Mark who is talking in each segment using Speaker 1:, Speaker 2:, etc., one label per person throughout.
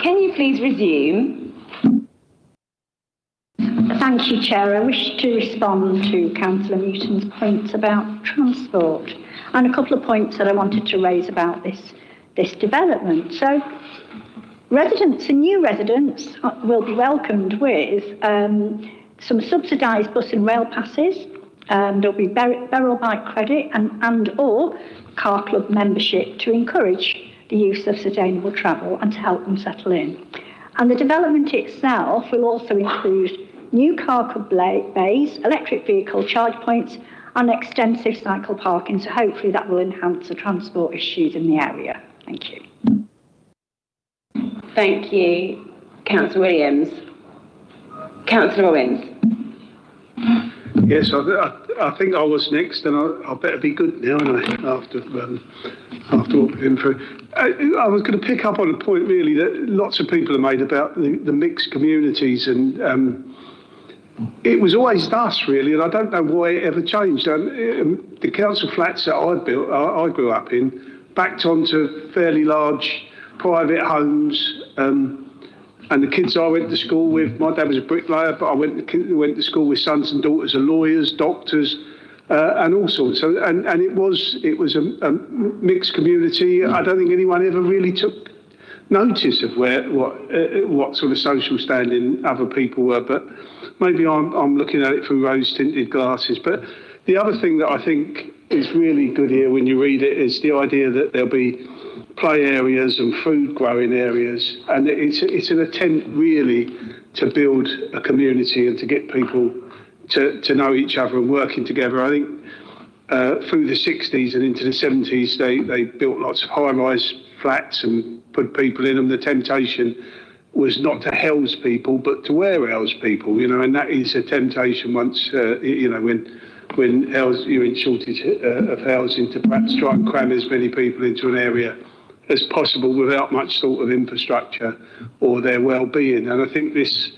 Speaker 1: Can you please resume?
Speaker 2: Thank you, Chair. I wish to respond to Councillor Newton's points about transport and a couple of points that I wanted to raise about this development. So, residents and new residents will be welcomed with some subsidised bus and rail passes. There'll be Beryl Bike Credit and or car club membership to encourage the use of sustainable travel and to help them settle in. And the development itself will also include new car club bays, electric vehicle charge points and extensive cycle parking. So hopefully that will enhance the transport issues in the area. Thank you.
Speaker 1: Thank you, Councillor Williams. Councillor Owens.
Speaker 3: Yes, I think I was next, and I better be good now, after what we've been through. I was going to pick up on a point really that lots of people have made about the mixed communities, and it was always thus really, and I don't know why it ever changed. The council flats that I grew up in backed onto fairly large private homes. And the kids I went to school with, my dad was a bricklayer, but I went to school with sons and daughters of lawyers, doctors, and all sorts. So, and it was a mixed community. I don't think anyone ever really took notice of what sort of social standing other people were. But maybe I'm looking at it through rose-tinted glasses. But the other thing that I think is really good here when you read it is the idea that there'll be play areas and food growing areas, and it's an attempt really to build a community and to get people to know each other and working together. I think through the 60s and into the 70s they built lots of high-rise flats and put people in them. The temptation was not to house people but to warehouse people, and that is a temptation once when you're in shortage of housing, to perhaps try and cram as many people into an area as possible without much sort of infrastructure or their well-being. And I think this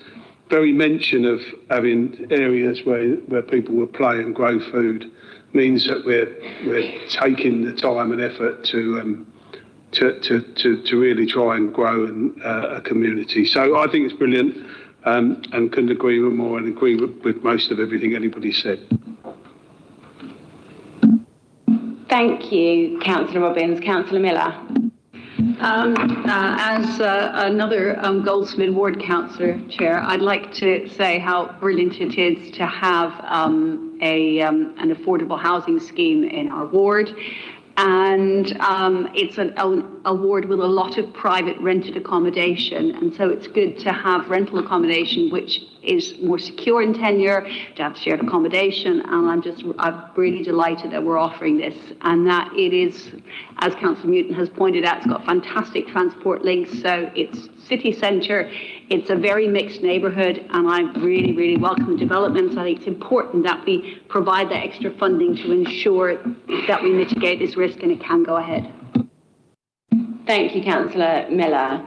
Speaker 3: very mention of having areas where people will play and grow food means that we're taking the time and effort to really try and grow a community. So I think it's brilliant, and couldn't agree with more, and agree with most of everything anybody said.
Speaker 1: Thank you, Councillor Robbins. Councillor Miller.
Speaker 4: As another Goldsmith Ward councillor, Chair, I'd like to say how brilliant it is to have an affordable housing scheme in our ward. And it's a ward with a lot of private rented accommodation, and so it's good to have rental accommodation which is more secure in tenure, to have shared accommodation, and I'm really delighted that we're offering this, and that it is, as Councillor Newton has pointed out, it's got fantastic transport links, so it's city centre, it's a very mixed neighbourhood, and I really, really welcome developments. I think it's important that we provide that extra funding to ensure that we mitigate this risk and it can go ahead.
Speaker 1: Thank you, Councillor Miller.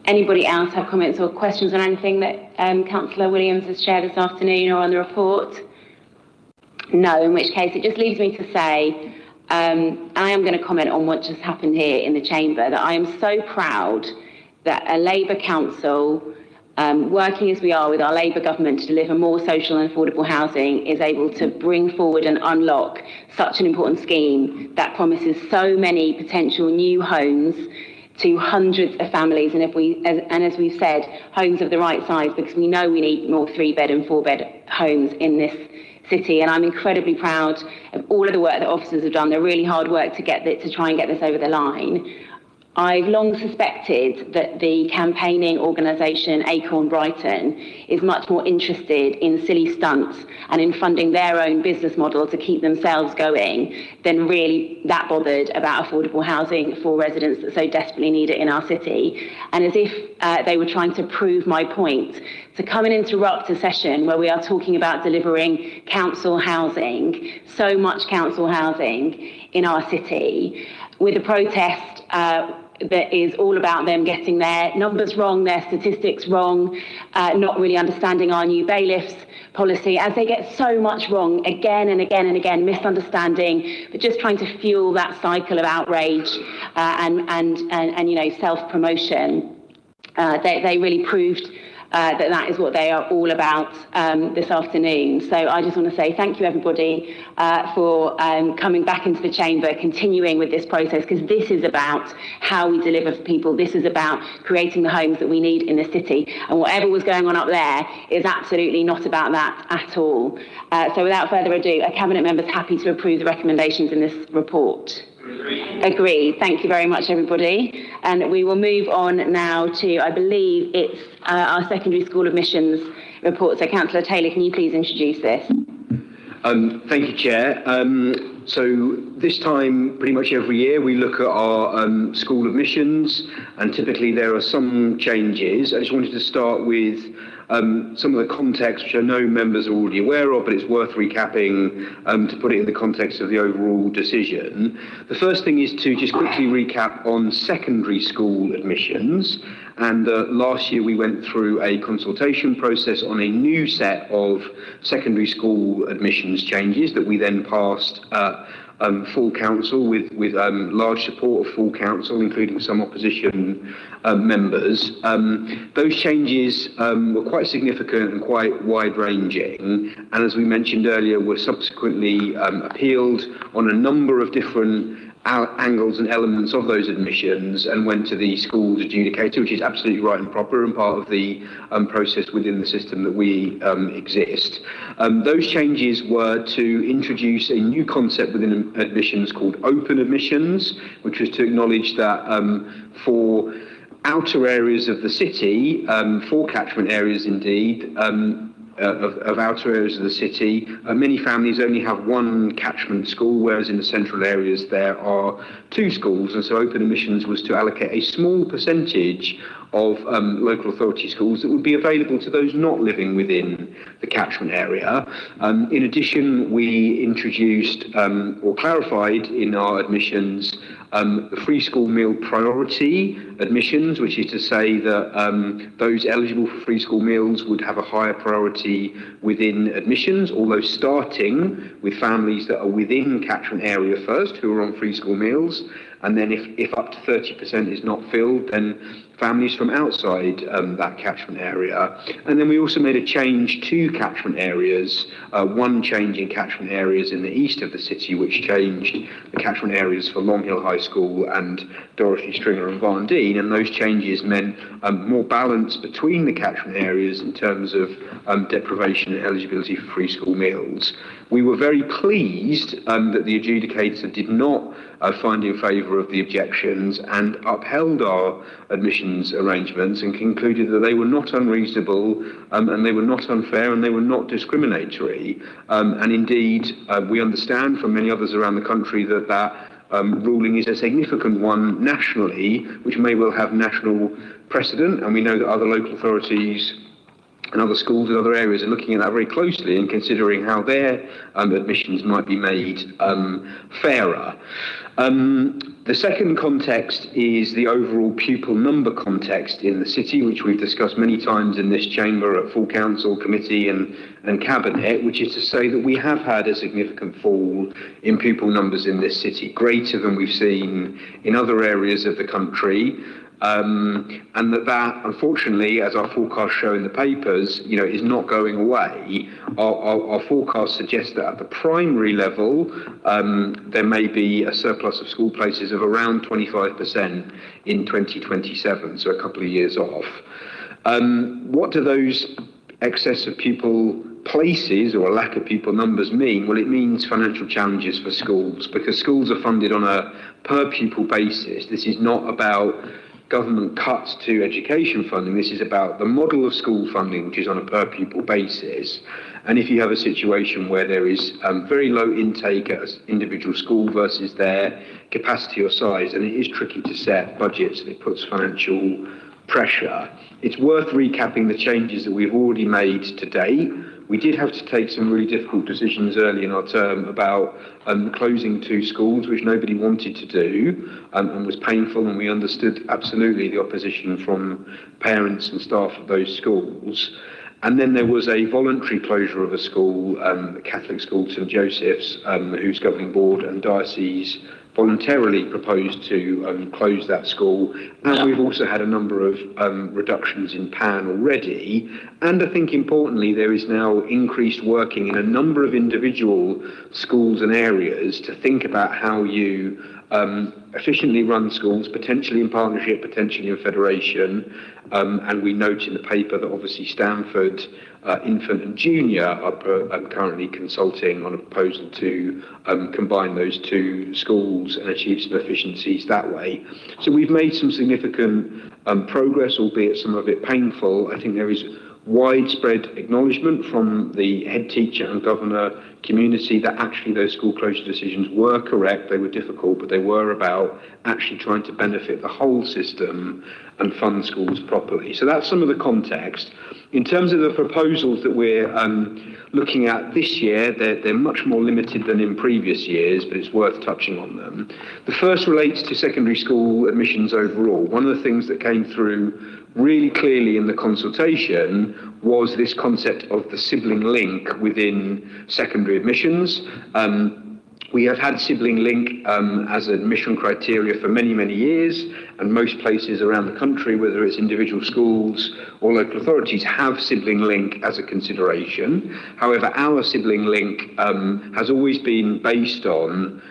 Speaker 1: Anybody else have comments or questions on anything that Councillor Williams has shared this afternoon or on the report? No, in which case it just leaves me to say, and I am going to comment on what just happened here in the chamber, that I am so proud that a Labour council, working as we are with our Labour government to deliver more social and affordable housing, is able to bring forward and unlock such an important scheme that promises so many potential new homes to hundreds of families, and as we've said, homes of the right size, because we know we need more 3-bed and 4-bed homes in this city. And I'm incredibly proud of all of the work that officers have done. They're really hard work to try and get this over the line. I've long suspected that the campaigning organisation Acorn Brighton is much more interested in silly stunts and in funding their own business model to keep themselves going than really that bothered about affordable housing for residents that so desperately need it in our city. And as if they were trying to prove my point, to come and interrupt a session where we are talking about delivering council housing, so much council housing in our city, with a protest that is all about them getting their numbers wrong, their statistics wrong, not really understanding our new bailiffs policy, as they get so much wrong again and again and again, misunderstanding, but just trying to fuel that cycle of outrage and you know, self-promotion. They really proved that is what they are all about this afternoon. So I just want to say thank you, everybody, for coming back into the chamber, continuing with this process, because this is about how we deliver for people. This is about creating the homes that we need in the city. And whatever was going on up there is absolutely not about that at all. So without further ado, are Cabinet members happy to approve the recommendations in this report? Agreed. Thank you very much, everybody. And we will move on now to, I believe it's our secondary school admissions report. So, Councillor Taylor, can you please introduce this?
Speaker 5: Thank you, Chair. So this time, pretty much every year, we look at our school admissions, and typically there are some changes. I just wanted to start with some of the context, which I know members are already aware of, but it's worth recapping to put it in the context of the overall decision. The first thing is to just quickly recap on secondary school admissions. And last year we went through a consultation process on a new set of secondary school admissions changes that we then passed full council with large support of full council, including some opposition members. Those changes were quite significant and quite wide-ranging, and as we mentioned earlier, were subsequently appealed on a number of different angles and elements of those admissions and went to the schools adjudicator, which is absolutely right and proper and part of the process within the system that we exist. Those changes were to introduce a new concept within admissions called open admissions, which was to acknowledge that for outer areas of the city, for catchment areas indeed, of outer areas of the city, many families only have one catchment school, whereas in the central areas there are two schools. And so open admissions was to allocate a small percentage of local authority schools that would be available to those not living within the catchment area. In addition, we introduced or clarified in our admissions the free school meal priority admissions, which is to say that those eligible for free school meals would have a higher priority within admissions, although starting with families that are within catchment area first, who are on free school meals, and then if up to 30% is not filled, then families from outside that catchment area. And then we also made a change to catchment areas, one change in catchment areas in the east of the city, which changed the catchment areas for Long Hill High School and Dorothy Stringer and Barn Dean, and those changes meant more balance between the catchment areas in terms of deprivation and eligibility for free school meals. We were very pleased that the adjudicator did not find in favour of the objections and upheld our admissions arrangements and concluded that they were not unreasonable and they were not unfair and they were not discriminatory. And indeed, we understand from many others around the country that ruling is a significant one nationally, which may well have national precedent, and we know that other local authorities and other schools in other areas are looking at that very closely and considering how their admissions might be made fairer. The second context is the overall pupil number context in the city, which we've discussed many times in this chamber at full council, committee and cabinet, which is to say that we have had a significant fall in pupil numbers in this city, greater than we've seen in other areas of the country. And that unfortunately, as our forecasts show in the papers, is not going away. Our forecasts suggest that at the primary level, there may be a surplus of school places of around 25% in 2027, so a couple of years off. What do those excess of pupil places or a lack of pupil numbers mean? Well, it means financial challenges for schools, because schools are funded on a per pupil basis. This is not about government cuts to education funding. This is about the model of school funding, which is on a per pupil basis. And if you have a situation where there is very low intake at an individual school versus their capacity or size, and it is tricky to set budgets and it puts financial pressure. It's worth recapping the changes that we've already made to date. We did have to take some really difficult decisions early in our term about closing 2 schools, which nobody wanted to do, and was painful, and we understood absolutely the opposition from parents and staff of those schools. And then there was a voluntary closure of a school, the Catholic school St Joseph's, whose governing board and diocese voluntarily proposed to close that school. And we've also had a number of reductions in PAN already. And I think importantly, there is now increased working in a number of individual schools and areas to think about how you efficiently run schools, potentially in partnership, potentially in federation. And we note in the paper that obviously Stanford Infant and Junior are currently consulting on a proposal to combine those 2 schools and achieve some efficiencies that way. So we've made some significant progress, albeit some of it painful. I think there is widespread acknowledgement from the head teacher and governor community that actually those school closure decisions were correct. They were difficult, but they were about actually trying to benefit the whole system and fund schools properly. So that's some of the context. In terms of the proposals that we're looking at this year, they're much more limited than in previous years, but it's worth touching on them. The first relates to secondary school admissions overall. One of the things that came through really clearly in the consultation was this concept of the sibling link within secondary admissions. We have had sibling link as admission criteria for many, many years, and most places around the country, whether it's individual schools or local authorities, have sibling link as a consideration. However, our sibling link has always been based on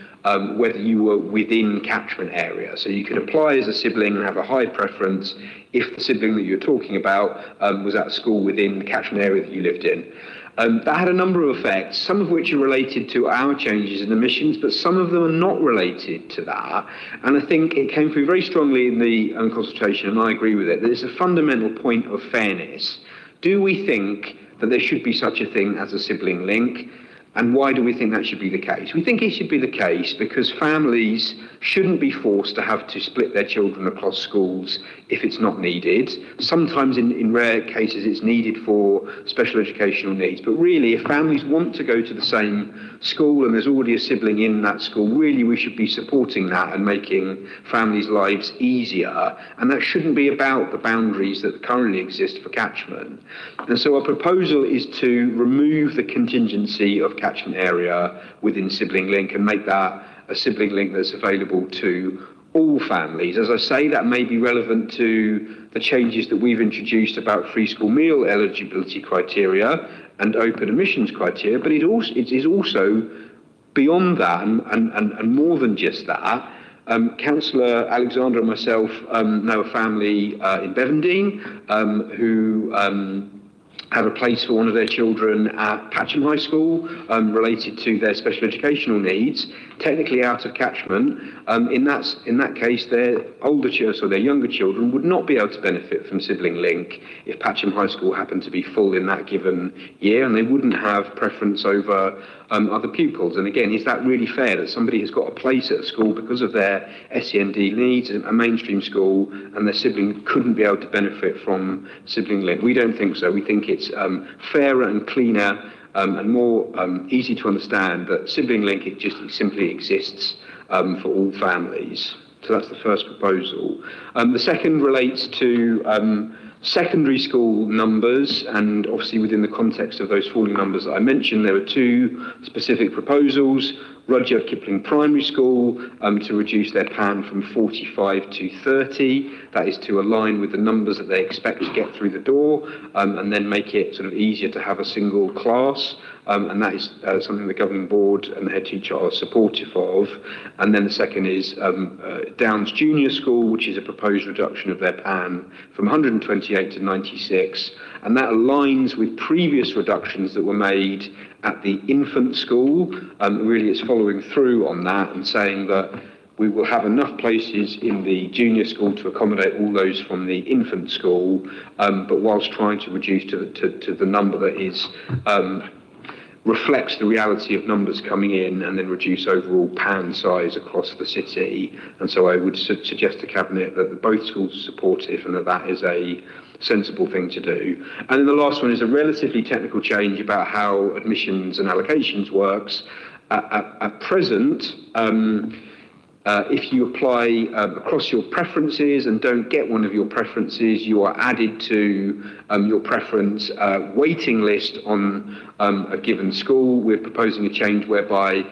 Speaker 5: whether you were within catchment area. So you could apply as a sibling and have a high preference if the sibling that you're talking about was at school within the catchment area that you lived in. That had a number of effects, some of which are related to our changes in admissions, but some of them are not related to that. And I think it came through very strongly in the consultation, and I agree with it, that it's a fundamental point of fairness. Do we think that there should be such a thing as a sibling link? And why do we think that should be the case? We think it should be the case because families shouldn't be forced to have to split their children across schools if it's not needed. Sometimes in rare cases it's needed for special educational needs. But really, if families want to go to the same school and there's already a sibling in that school, really we should be supporting that and making families' lives easier. And that shouldn't be about the boundaries that currently exist for catchment. And so our proposal is to remove the contingency of catchment area within sibling link and make that a sibling link that's available to all families. As I say, that may be relevant to the changes that we've introduced about free school meal eligibility criteria and open admissions criteria, but it is also beyond that and more than just that. Councillor Alexander and myself know a family in Bevendine who have a place for one of their children at Patcham High School related to their special educational needs, technically out of catchment. In that case, their older children or their younger children would not be able to benefit from sibling link if Patcham High School happened to be full in that given year, and they wouldn't have preference over other pupils. And again, is that really fair that somebody has got a place at a school because of their SEND needs, a mainstream school, and their sibling couldn't be able to benefit from sibling link? We don't think so. We think it's fairer and cleaner and more easy to understand that sibling link it simply exists for all families. So that's the first proposal. The second relates to secondary school numbers, and obviously within the context of those falling numbers that I mentioned, there were 2 specific proposals. Rudyard Kipling Primary School to reduce their PAN from 45 to 30. That is to align with the numbers that they expect to get through the door and then make it sort of easier to have a single class. And that is something the governing board and the head teacher are supportive of. And then the second is Downs Junior School, which is a proposed reduction of their PAN from 128 to 96. And that aligns with previous reductions that were made at the infant school. Really it's following through on that and saying that we will have enough places in the junior school to accommodate all those from the infant school, but whilst trying to reduce to the number that is reflects the reality of numbers coming in and then reduce overall pound size across the city. And so I would suggest to Cabinet that both schools are supportive and that is a sensible thing to do. And then the last one is a relatively technical change about how admissions and allocations works. At present, if you apply across your preferences and don't get one of your preferences, you are added to your preference waiting list on a given school. We're proposing a change whereby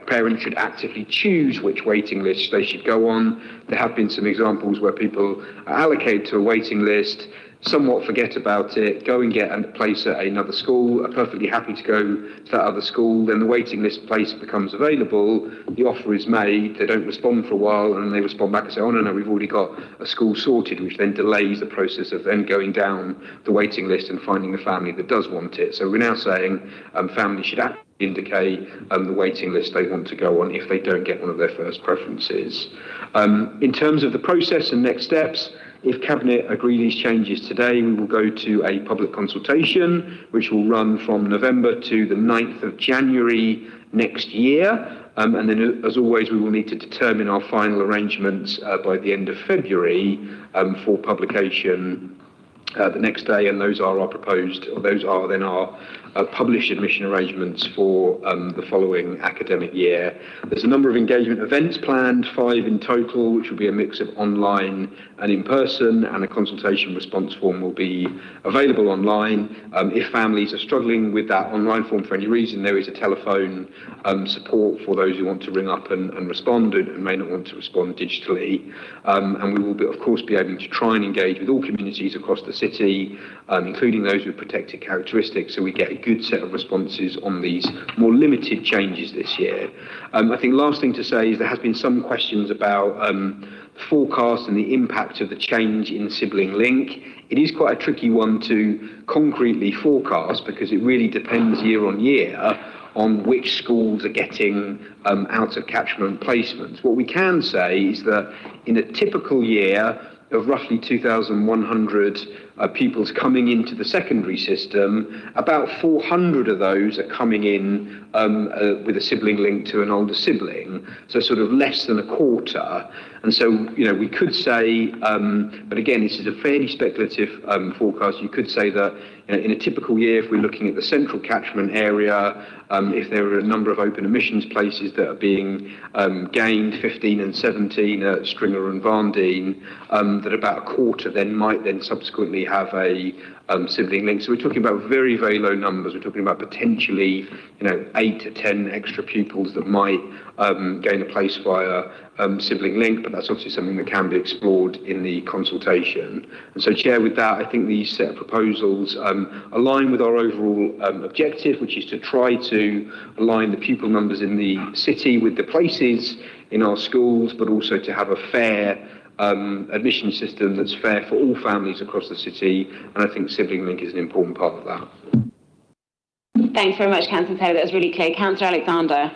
Speaker 5: parents should actively choose which waiting list they should go on. There have been some examples where people are allocated to a waiting list, somewhat forget about it, go and get a place at another school, are perfectly happy to go to that other school, then the waiting list place becomes available, the offer is made, they don't respond for a while, and then they respond back and say, oh no, we've already got a school sorted, which then delays the process of then going down the waiting list and finding the family that does want it. So we're now saying families should actively indicate the waiting list they want to go on if they don't get one of their first preferences. In terms of the process and next steps, if Cabinet agree these changes today, we will go to a public consultation, which will run from November to the 9th of January next year. And then, as always, we will need to determine our final arrangements by the end of February for publication the next day, and those are our proposed, or those are then our published admission arrangements for the following academic year. There's a number of engagement events planned, 5 in total, which will be a mix of online and in person, and a consultation response form will be available online. If families are struggling with that online form for any reason, there is a telephone support for those who want to ring up and respond and may not want to respond digitally. And we will, of course, be able to try and engage with all communities across the city, including those with protected characteristics, so we get a good set of responses on these more limited changes this year. I think last thing to say is there has been some questions about forecast and the impact of the change in sibling link. It is quite a tricky one to concretely forecast because it really depends year on year on which schools are getting out of catchment placements. What we can say is that in a typical year of roughly 2,100 pupils coming into the secondary system, about 400 of those are coming in with a sibling link to an older sibling, so sort of less than a quarter. And so, we could say, but again, this is a fairly speculative forecast. You could say that in a typical year, if we're looking at the central catchment area, if there are a number of open admissions places that are being gained, 15 and 17 at Stringer and Varndine, that about a quarter then might then subsequently have a sibling link. So we're talking about very, very low numbers. We're talking about potentially, 8 to 10 extra pupils that might gain a place via sibling link, but that's obviously something that can be explored in the consultation. And so, Chair, with that, I think these set of proposals align with our overall objective, which is to try to align the pupil numbers in the city with the places in our schools, but also to have a fair admission system that's fair for all families across the city, and I think sibling link is an important part of that.
Speaker 1: Thanks very much, Councillor Taylor. That was really clear. Councillor Alexander.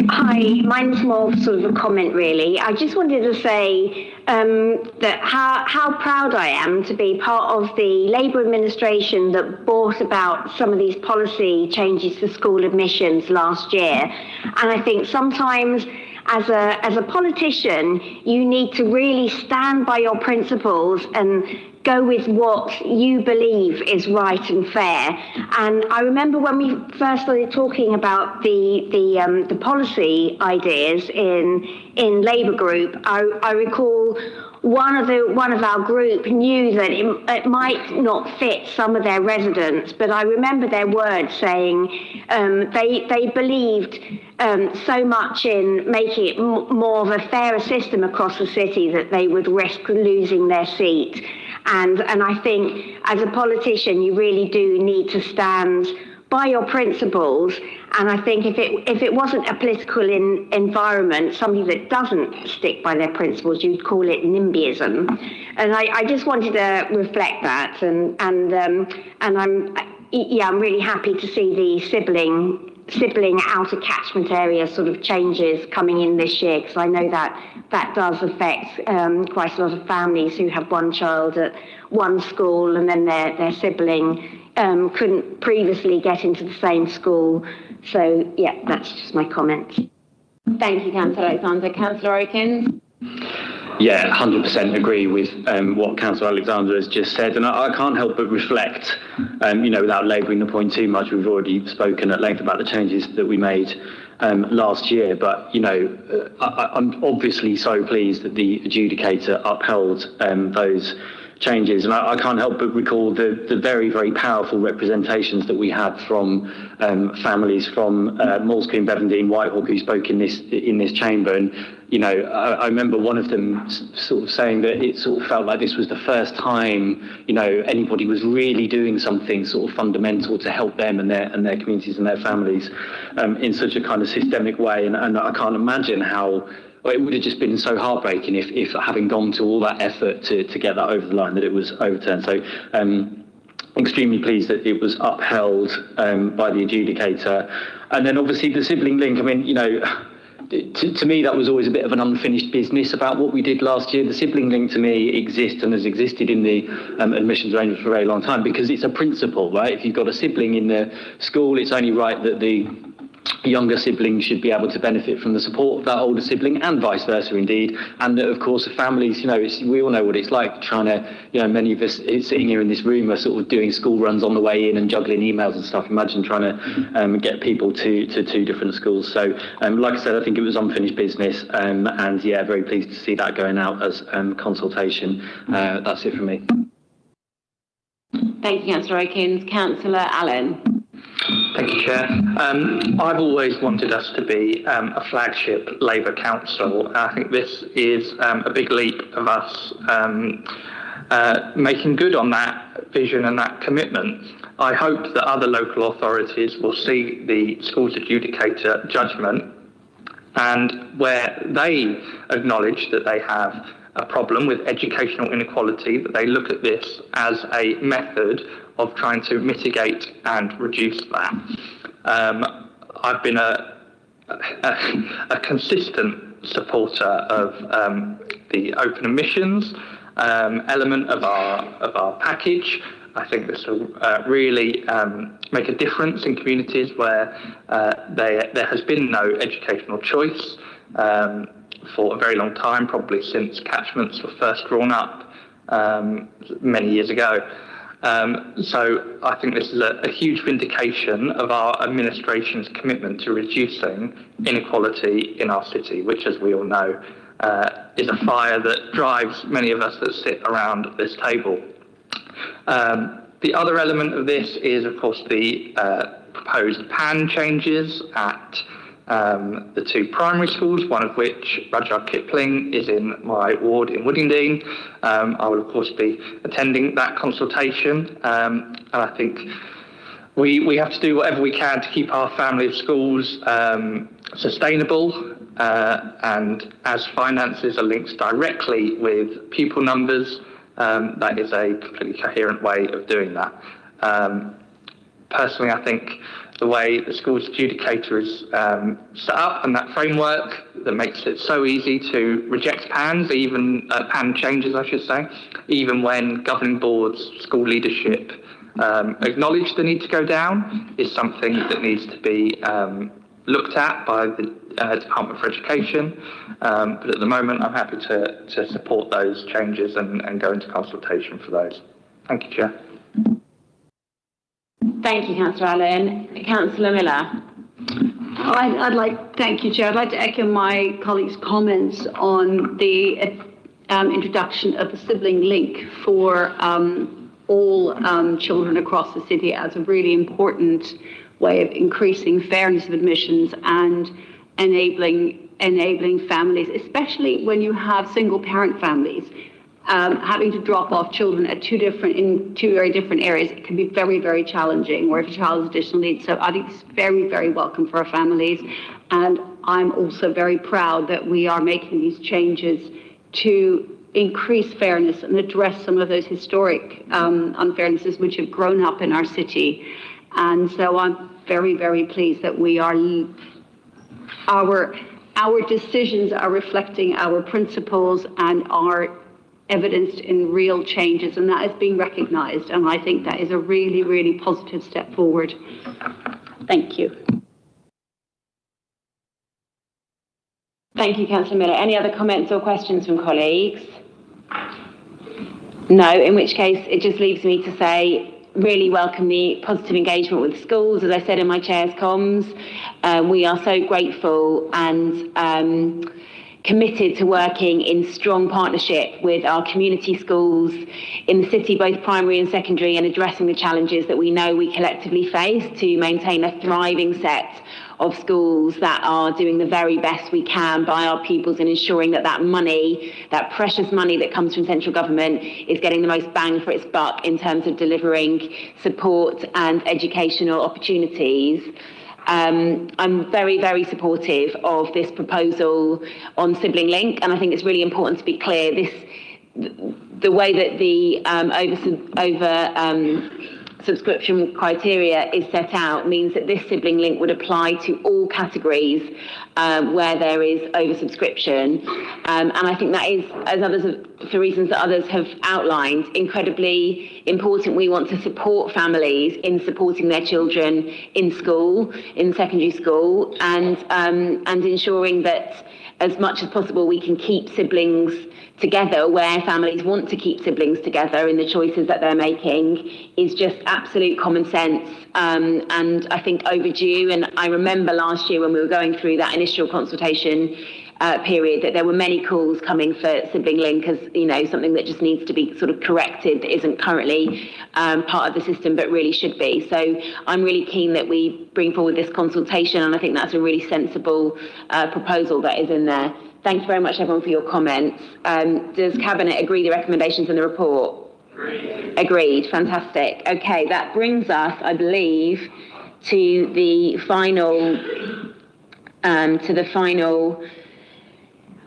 Speaker 6: Hi, mine's more sort of a comment, really. I just wanted to say that how proud I am to be part of the Labour administration that brought about some of these policy changes to school admissions last year. And I think sometimes as a politician, you need to really stand by your principles and go with what you believe is right and fair. And I remember when we first started talking about the policy ideas in Labour group, I recall one of our group knew that it might not fit some of their residents, but I remember their words saying they believed so much in making it more of a fairer system across the city that they would risk losing their seat. And I think as a politician, you really do need to stand by your principles. And I think if it wasn't a political environment, somebody that doesn't stick by their principles, you'd call it NIMBYism. And I just wanted to reflect that. And I'm really happy to see the sibling outer catchment area sort of changes coming in this year, because I know that does affect quite a lot of families who have one child at one school and then their sibling couldn't previously get into the same school. So, yeah, that's just my comment.
Speaker 1: Thank you, Councillor Alexander. Councillor Okins?
Speaker 7: Yeah, 100% agree with what Councillor Alexander has just said, and I can't help but reflect, without labouring the point too much. We've already spoken at length about the changes that we made last year, but I'm obviously so pleased that the adjudicator upheld those changes, and I can't help but recall the very, very powerful representations that we had from families from Moulscombe, Bevendine, Whitehall, who spoke in this chamber. And I remember one of them sort of saying that it sort of felt like this was the first time anybody was really doing something sort of fundamental to help them and their communities and their families in such a kind of systemic way. And I can't imagine how. Well, it would have just been so heartbreaking if having gone to all that effort to get that over the line, that it was overturned. So extremely pleased that it was upheld by the adjudicator. And then obviously the sibling link, I mean, to me that was always a bit of an unfinished business about what we did last year. The sibling link to me exists and has existed in the admissions arrangement for a very long time, because it's a principle, right? If you've got a sibling in the school, it's only right that the younger siblings should be able to benefit from the support of that older sibling, and vice versa indeed. And of course, the families, we all know what it's like trying to, many of us sitting here in this room are sort of doing school runs on the way in and juggling emails and stuff. Imagine trying to get people to two different schools. So like I said, I think it was unfinished business, and yeah, very pleased to see that going out as consultation. That's it from me.
Speaker 1: Thank you, Councillor Okins. Councillor Allen?
Speaker 8: Thank you, Chair. I've always wanted us to be a flagship Labour council. I think this is a big leap of us making good on that vision and that commitment. I hope that other local authorities will see the schools adjudicator judgment, and where they acknowledge that they have a problem with educational inequality, that they look at this as a method of trying to mitigate and reduce that. I've been a consistent supporter of the open admissions element of our package. I think this will really make a difference in communities where there has been no educational choice for a very long time, probably since catchments were first drawn up many years ago. So I think this is a huge vindication of our administration's commitment to reducing inequality in our city, which, as we all know, is a fire that drives many of us that sit around this table. The other element of this is, of course, the proposed PAN changes at the two primary schools, one of which, Rudyard Kipling, is in my ward in Woodingdean. I will, of course, be attending that consultation, and I think we have to do whatever we can to keep our family of schools sustainable, and as finances are linked directly with pupil numbers, that is a completely coherent way of doing that. Personally, I think the way the schools adjudicator is set up and that framework that makes it so easy to reject PANs, even PAN changes, I should say, even when governing boards, school leadership acknowledge the need to go down, is something that needs to be looked at by the Department for Education. But at the moment, I'm happy to support those changes and go into consultation for those. Thank you, Chair.
Speaker 1: Thank you, Councillor Allen. Councillor Miller?
Speaker 4: Thank you, Chair. I'd like to echo my colleagues' comments on the introduction of the sibling link for all children across the city as a really important way of increasing fairness of admissions and enabling families, especially when you have single-parent families, having to drop off children at two very different areas. It can be very, very challenging, or if a child has additional needs. So I think it's very, very welcome for our families. And I'm also very proud that we are making these changes to increase fairness and address some of those historic unfairnesses which have grown up in our city. And so I'm very, very pleased that we are our decisions are reflecting our principles and are evidenced in real changes, and that is being recognised. And I think that is a really, really positive step forward.
Speaker 2: Thank you.
Speaker 1: Thank you, Councillor Miller. Any other comments or questions from colleagues? No, in which case it just leaves me to say really welcome the positive engagement with schools. As I said in my chair's comms, we are so grateful and committed to working in strong partnership with our community schools in the city, both primary and secondary, and addressing the challenges that we know we collectively face to maintain a thriving set of schools that are doing the very best we can by our pupils and ensuring that that money, that precious money that comes from central government, is getting the most bang for its buck in terms of delivering support and educational opportunities. I'm very, very supportive of this proposal on sibling link, and I think it's really important to be clear. The way that the subscription criteria is set out means that this sibling link would apply to all categories where there is oversubscription. And I think that is, as for reasons that others have outlined, incredibly important. We want to support families in supporting their children in school, in secondary school, and ensuring that as much as possible we can keep siblings together where families want to keep siblings together in the choices that they're making is just absolute common sense, and I think overdue. And I remember last year when we were going through that initial consultation period that there were many calls coming for sibling link as, you know, something that just needs to be sort of corrected, that isn't currently part of the system but really should be. So I'm really keen that we bring forward this consultation, and I think that's a really sensible proposal that is in there. Thank you very much, everyone, for your comments. Does Cabinet agree the recommendations in the report? Agreed. Fantastic. Okay, that brings us, I believe, to the final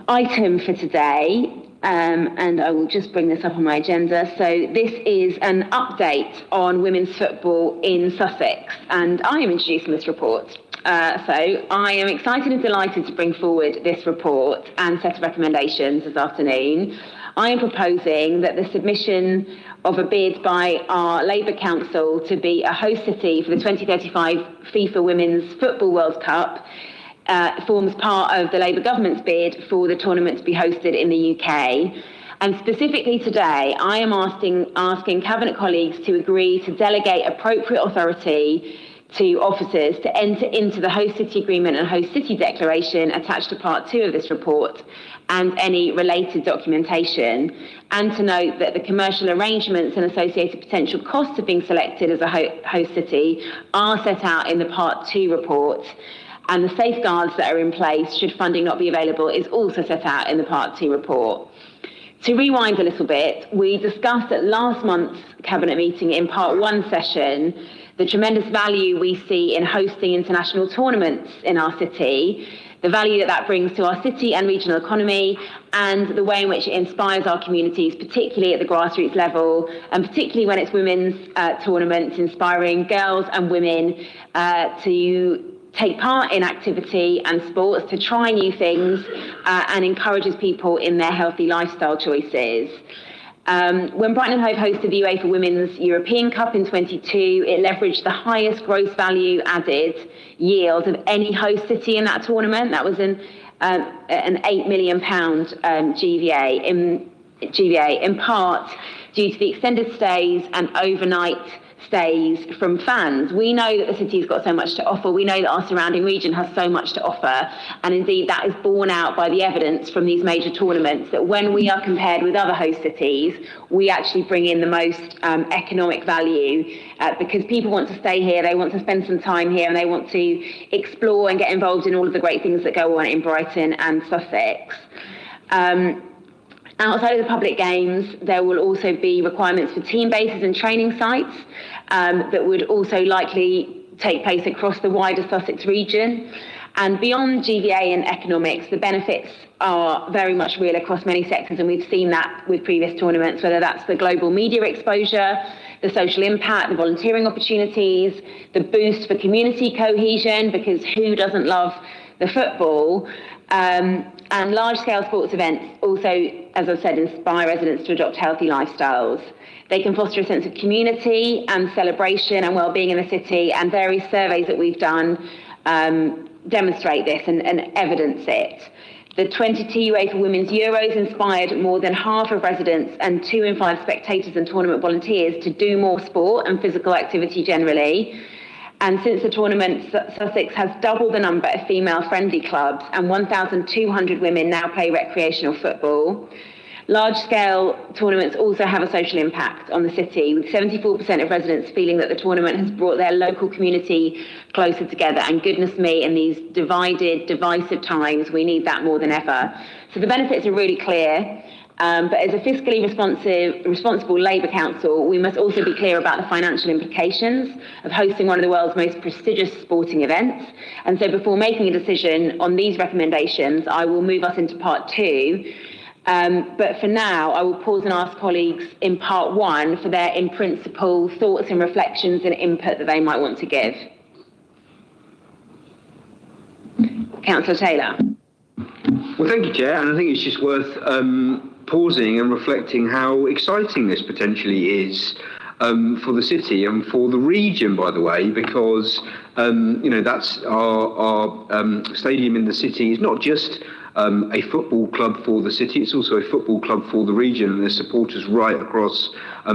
Speaker 1: item for today. And I will just bring this up on my agenda. So this is an update on women's football in Sussex, and I am introducing this report. So I am excited and delighted to bring forward this report and set of recommendations this afternoon. I am proposing that the submission of a bid by our Labour Council to be a host city for the 2035 FIFA Women's Football World Cup forms part of the Labour government's bid for the tournament to be hosted in the UK. And specifically today, I am asking Cabinet colleagues to agree to delegate appropriate authority to officers to enter into the host city agreement and host city declaration attached to part 2 of this report and any related documentation, and to note that the commercial arrangements and associated potential costs of being selected as a host city are set out in the part 2 report, and the safeguards that are in place should funding not be available is also set out in the part 2 report. To rewind a little bit, we discussed at last month's Cabinet meeting in part 1 session the tremendous value we see in hosting international tournaments in our city, the value that brings to our city and regional economy, and the way in which it inspires our communities, particularly at the grassroots level, and particularly when it's women's tournaments, inspiring girls and women to take part in activity and sports, to try new things, and encourages people in their healthy lifestyle choices. When Brighton and Hove hosted the UEFA Women's European Cup in 22, it leveraged the highest gross value added yield of any host city in that tournament. That was an £8 million GVA, in part due to the extended stays and overnight stays from fans. We know that the city's got so much to offer. We know that our surrounding region has so much to offer. And indeed, that is borne out by the evidence from these major tournaments, that when we are compared with other host cities, we actually bring in the most economic value because people want to stay here, they want to spend some time here, and they want to explore and get involved in all of the great things that go on in Brighton and Sussex. Outside of the public games, there will also be requirements for team bases and training sites that would also likely take place across the wider Sussex region. And beyond GVA and economics, the benefits are very much real across many sectors, and we've seen that with previous tournaments, whether that's the global media exposure, the social impact, the volunteering opportunities, the boost for community cohesion, because who doesn't love the football, and large-scale sports events also, as I've said, inspire residents to adopt healthy lifestyles. They can foster a sense of community and celebration and well-being in the city, and various surveys that we've done demonstrate this and evidence it. The 22 UEFA Women's Euros inspired more than half of residents and 2 in 5 spectators and tournament volunteers to do more sport and physical activity generally. And since the tournament, Sussex has doubled the number of female-friendly clubs, and 1,200 women now play recreational football. Large-scale tournaments also have a social impact on the city, with 74% of residents feeling that the tournament has brought their local community closer together. And goodness me, in these divisive times, we need that more than ever. So the benefits are really clear. But as a fiscally responsible Labour Council, we must also be clear about the financial implications of hosting one of the world's most prestigious sporting events. And so before making a decision on these recommendations, I will move us into part 2. But for now, I will pause and ask colleagues in part 1 for their in principle thoughts and reflections and input that they might want to give. Councillor Taylor.
Speaker 5: Well, thank you, Chair. And I think it's just worth pausing and reflecting how exciting this potentially is for the city and for the region, by the way, because, that's our stadium in the city is not just a football club for the city, it's also a football club for the region, and there's supporters right across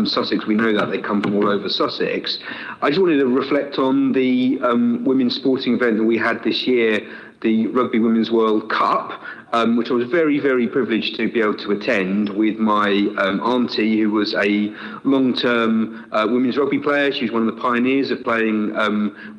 Speaker 5: Sussex. We know that they come from all over Sussex. I just wanted to reflect on the women's sporting event that we had this year, the Rugby Women's World Cup, which I was very, very privileged to be able to attend with my auntie, who was a long-term women's rugby player. She was one of the pioneers of playing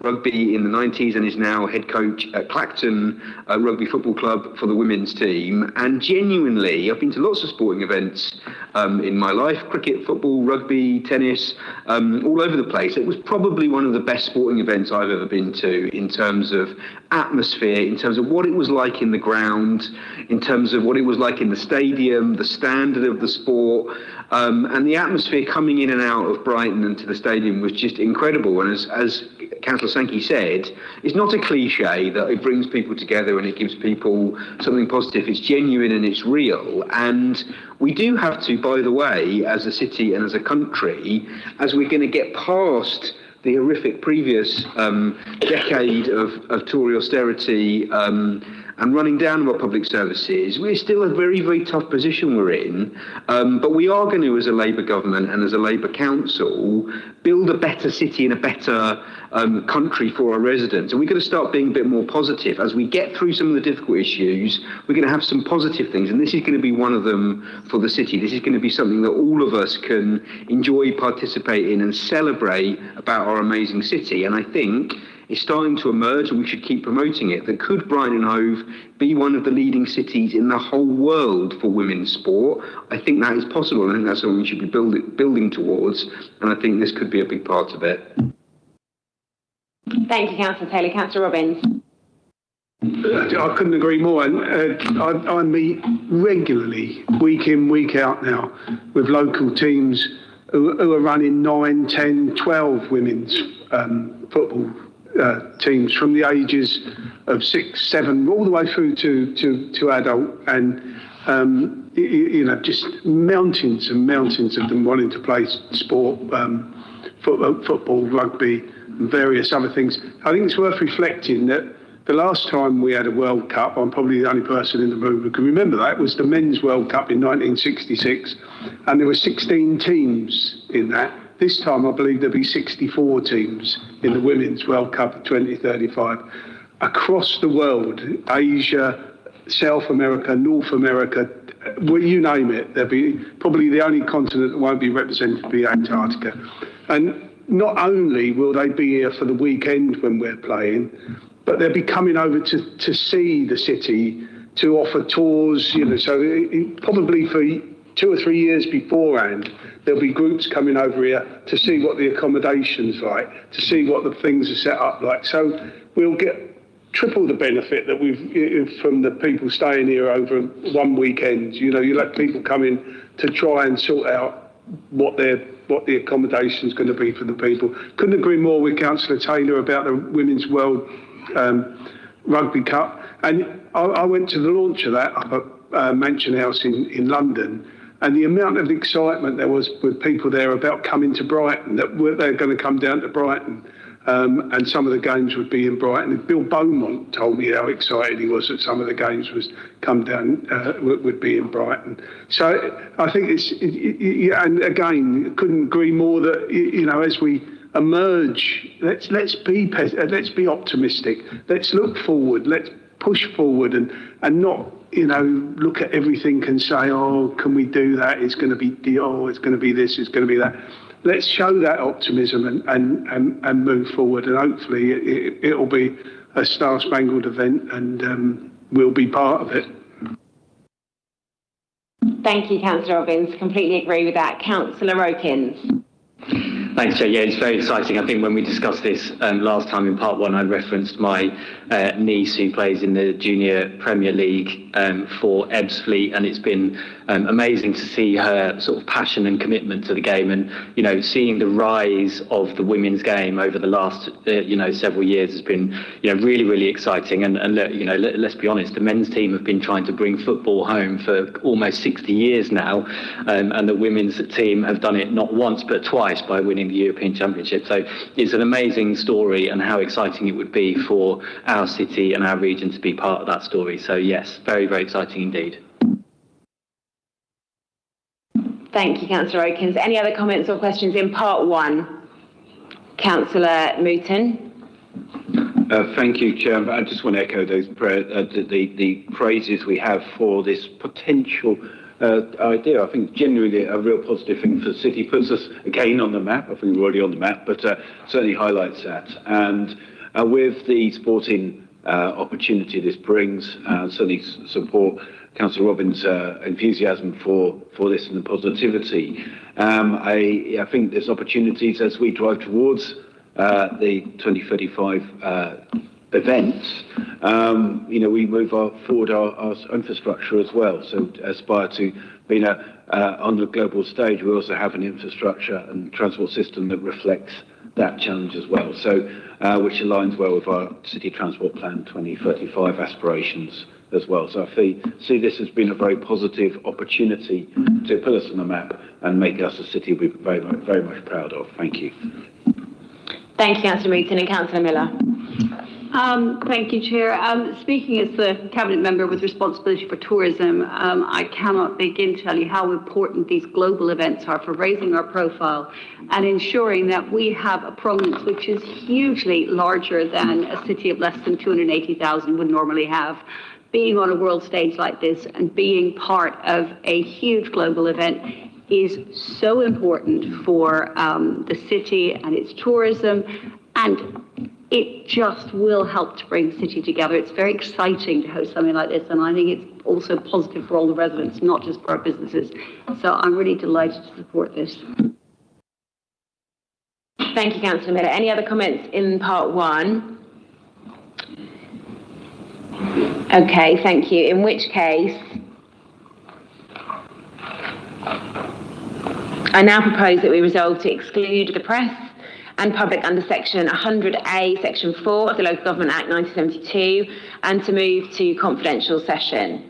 Speaker 5: rugby in the 90s and is now head coach at Clacton Rugby Football Club for the women's team. And genuinely, I've been to lots of sporting events in my life, cricket, football, rugby, tennis, all over the place. It was probably one of the best sporting events I've ever been to in terms of atmosphere, in terms of what it was like in the ground, in terms of what it was like in the stadium, the standard of the sport, and the atmosphere coming in and out of Brighton and to the stadium was just incredible. And as Councillor Sankey said, it's not a cliche that it brings people together and it gives people something positive. It's genuine and it's real. And we do have to, by the way, as a city and as a country, as we're going to get past the horrific previous decade of Tory austerity and running down of our public services, we're still a very, very tough position we're in. But we are going to, as a Labour government and as a Labour council, build a better city and a better country for our residents. And we're going to start being a bit more positive. As we get through some of the difficult issues, we're going to have some positive things. And this is going to be one of them for the city. This is going to be something that all of us can enjoy, participate in and celebrate about our amazing city. And I think it's starting to emerge, and we should keep promoting it, that could Brighton and Hove be one of the leading cities in the whole world for women's sport? I think that is possible. I think that's something we should be building towards, and I think this could be a big part of it.
Speaker 1: Thank you, Councillor Taylor. Councillor Robbins.
Speaker 3: I couldn't agree more. And I meet regularly, week in, week out now, with local teams who are running 9, 10, 12 women's football teams from the ages of 6, 7, all the way through to adult, and just mountains and mountains of them wanting to play sport, football, rugby, and various other things. I think it's worth reflecting that the last time we had a World Cup, I'm probably the only person in the room who can remember that, was the Men's World Cup in 1966, and there were 16 teams in that. This time, I believe there'll be 64 teams in the Women's World Cup of 2035. Across the world, Asia, South America, North America, well, you name it, there'll be probably the only continent that won't be represented will be Antarctica. And not only will they be here for the weekend when we're playing, but they'll be coming over to see the city, to offer tours, so probably for 2 or 3 years beforehand, there'll be groups coming over here to see what the accommodation's like, to see what the things are set up like. So we'll get triple the benefit that we've from the people staying here over one weekend. You let people come in to try and sort out what the accommodation's going to be for the people. Couldn't agree more with Councillor Taylor about the Women's World Rugby Cup. And I went to the launch of that up at Mansion House in London, and the amount of excitement there was with people there about coming to Brighton, that they're going to come down to Brighton, and some of the games would be in Brighton. And Bill Beaumont told me how excited he was that some of the games would be in Brighton. So I think and again, couldn't agree more that, as we emerge, let's be optimistic. Let's look forward. Let's push forward and not look at everything and say, oh, can we do that? It's going to be it's going to be this. It's going to be that. Let's show that optimism and move forward. And hopefully it'll be a star-spangled event, and we'll be part of it.
Speaker 1: Thank you, Councillor Robbins. Completely agree with that. Councillor Rokins.
Speaker 7: Thanks, Joe. Yeah, it's very exciting. I think when we discussed this last time in part one, I referenced my niece who plays in the Junior Premier League for Ebbsfleet, and it's been amazing to see her sort of passion and commitment to the game, and seeing the rise of the women's game over the last several years has been really, really exciting. And let's be honest, the men's team have been trying to bring football home for almost 60 years now, and the women's team have done it not once but twice by winning the European Championship. So it's an amazing story, and how exciting it would be for our city and our region to be part of that story. So yes, very, very exciting indeed.
Speaker 1: Thank you, Councillor Rokins. Any other comments or questions in part one? Councillor Mooton.
Speaker 9: Thank you, Chair. I just want to echo those the praises we have for this potential idea. I think genuinely a real positive thing for the city. Puts us again on the map. I think we're already on the map, but certainly highlights that. And with the sporting opportunity this brings, certainly support Councillor Robbins' enthusiasm for this and the positivity. I think there's opportunities as we drive towards the 2035 events. We move forward our infrastructure as well. So aspire to being on the global stage. We also have an infrastructure and transport system that reflects that challenge as well. So which aligns well with our City Transport Plan 2035 aspirations as well. So I see this as being a very positive opportunity to put us on the map and make us a city we're very, very much proud of. Thank you.
Speaker 1: Thank you, Councillor Mooton, and Councillor Miller.
Speaker 4: Thank you, Chair. Speaking as the Cabinet Member with responsibility for tourism, I cannot begin to tell you how important these global events are for raising our profile and ensuring that we have a prominence which is hugely larger than a city of less than 280,000 would normally have. Being on a world stage like this and being part of a huge global event is so important for the city and its tourism, and it just will help to bring the city together. It's very exciting to host something like this, and I think it's also positive for all the residents, not just for our businesses. So I'm really delighted to support this.
Speaker 1: Thank you, Councillor Miller. Any other comments in part one? Okay, thank you. In which case, I now propose that we resolve to exclude the press and public under section 100A, section 4 of the Local Government Act 1972, and to move to confidential session.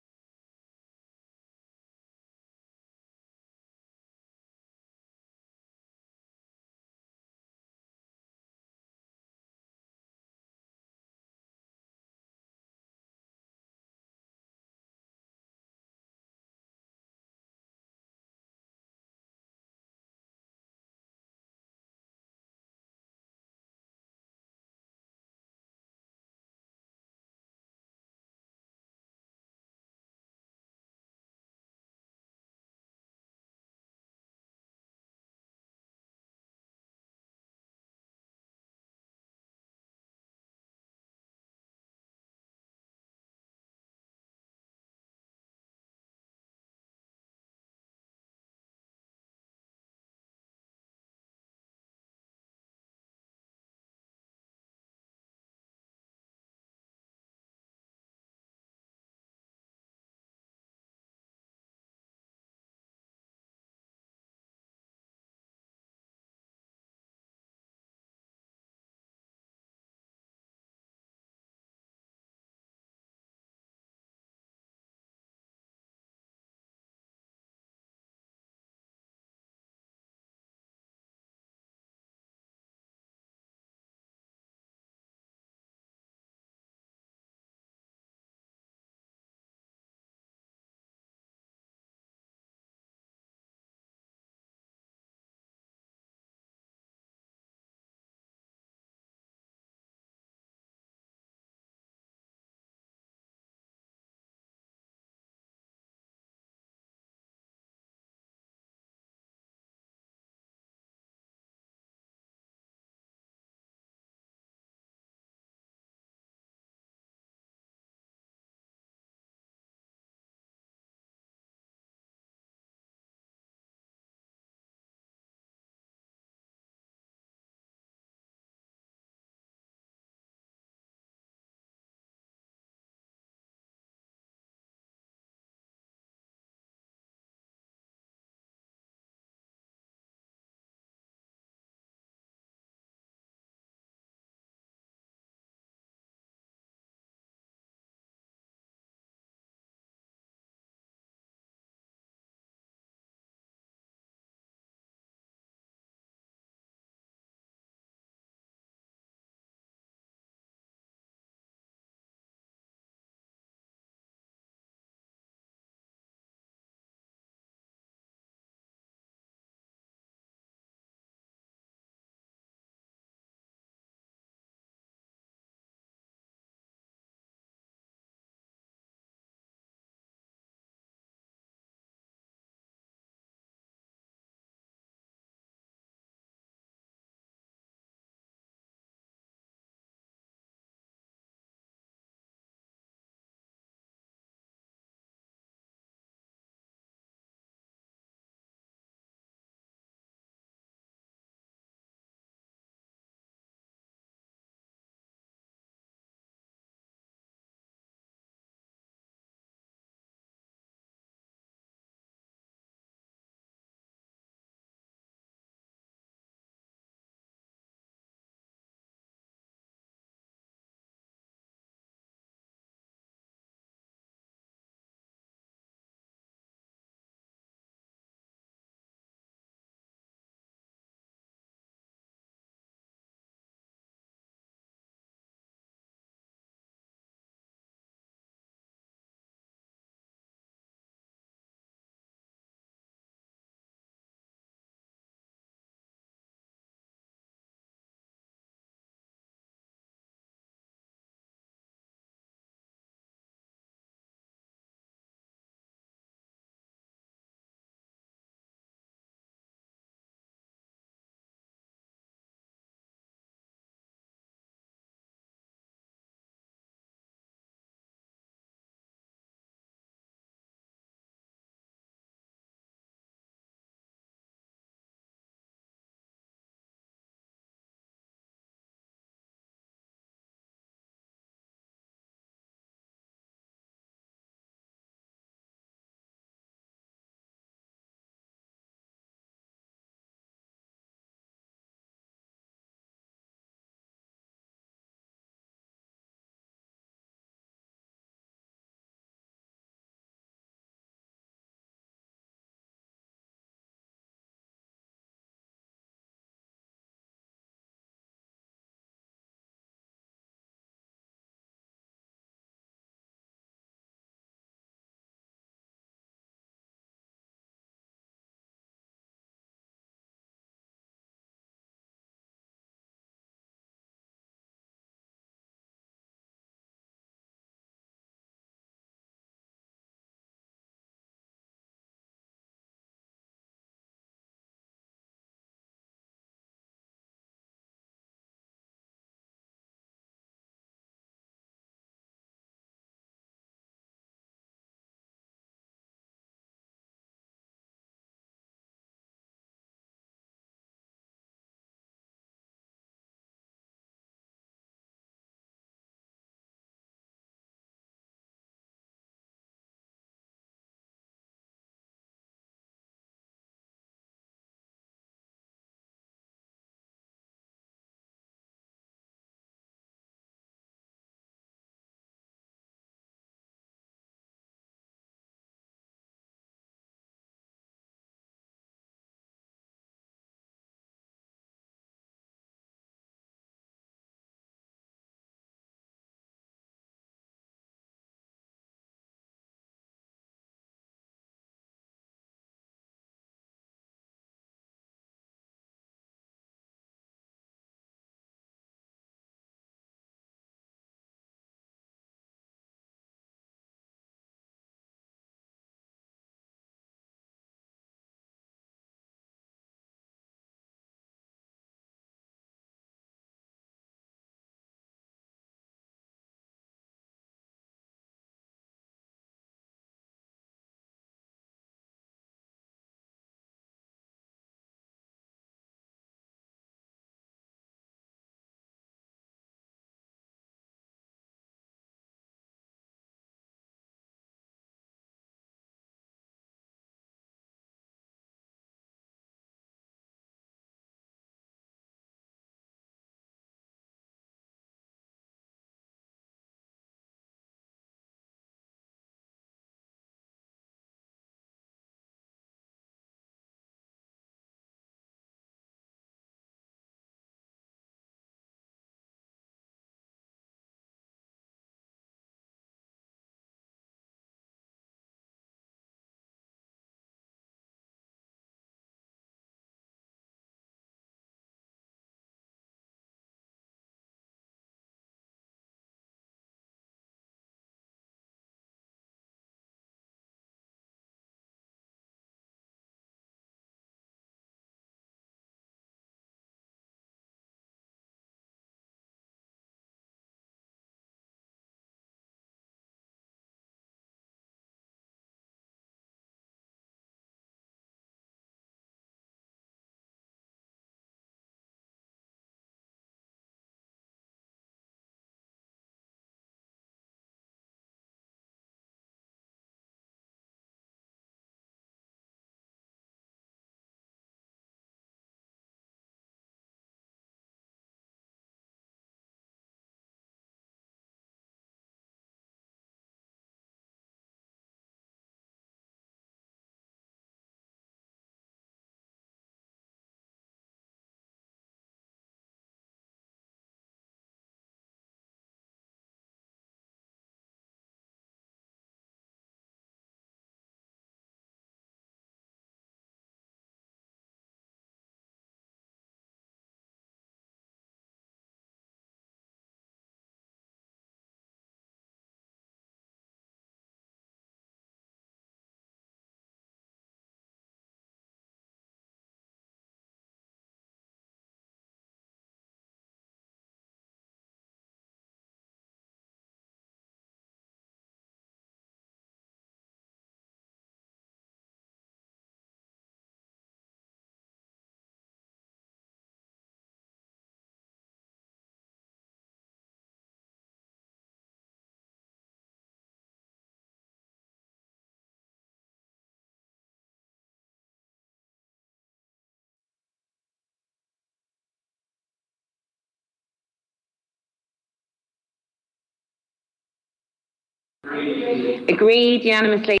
Speaker 1: Agreed unanimously.